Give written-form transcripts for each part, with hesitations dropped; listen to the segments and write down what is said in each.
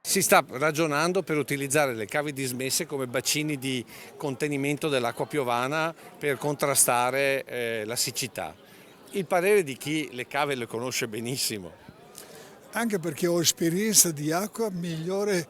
Si sta ragionando per utilizzare le cave dismesse come bacini di contenimento dell'acqua piovana per contrastare la siccità. Il parere di chi le cave le conosce benissimo. Anche perché ho esperienza di acqua, migliore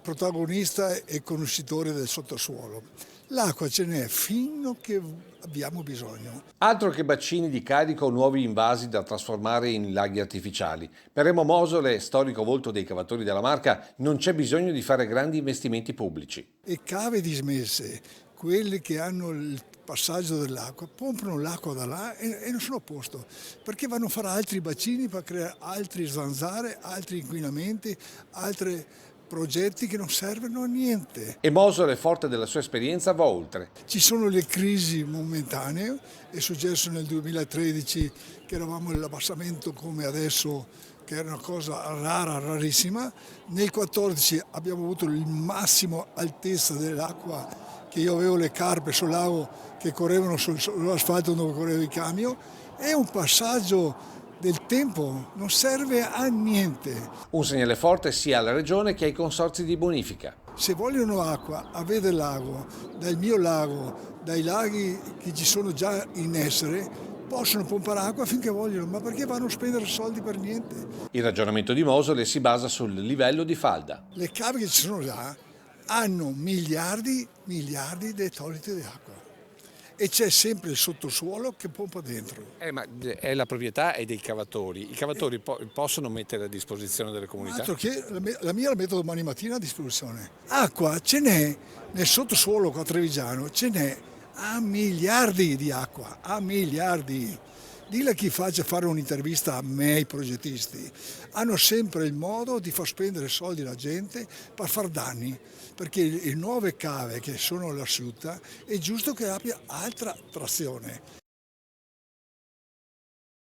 protagonista e conoscitore del sottosuolo. L'acqua ce n'è fino che abbiamo bisogno. Altro che bacini di carico o nuovi invasi da trasformare in laghi artificiali. Per Remo Mosole, storico volto dei cavatori della Marca, non c'è bisogno di fare grandi investimenti pubblici. E cave dismesse, quelle che hanno il passaggio dell'acqua, pompano l'acqua da là e non sono a posto, perché vanno a fare altri bacini per creare altri zanzare, altri inquinamenti, altri progetti che non servono a niente. E Mosole, forte della sua esperienza, va oltre. Ci sono le crisi momentanee, è successo nel 2013 che eravamo nell'abbassamento come adesso, che era una cosa rara, rarissima. Nel 2014 abbiamo avuto il massimo altezza dell'acqua, che io avevo le carpe sul lago che correvano sull'asfalto dove correvano i camion. È un passaggio del tempo, non serve a niente. Un segnale forte sia alla Regione che ai consorzi di bonifica. Se vogliono acqua a Vede Lago, dal mio lago, dai laghi che ci sono già in essere, possono pompare acqua finché vogliono, ma perché vanno a spendere soldi per niente? Il ragionamento di Mosole si basa sul livello di falda. Le cave che ci sono già hanno miliardi di ettolitri di acqua e c'è sempre il sottosuolo che pompa dentro. Ma è la proprietà è dei cavatori. I cavatori possono mettere a disposizione delle comunità? Altro che la mia la metto domani mattina a disposizione. Acqua ce n'è nel sottosuolo qua a Trevigiano, ce n'è a miliardi di acqua, a miliardi. Dilla chi faccia fare un'intervista a me, ai progettisti, hanno sempre il modo di far spendere soldi alla gente per far danni, perché le nuove cave che sono all'asciutta è giusto che abbia altra trazione.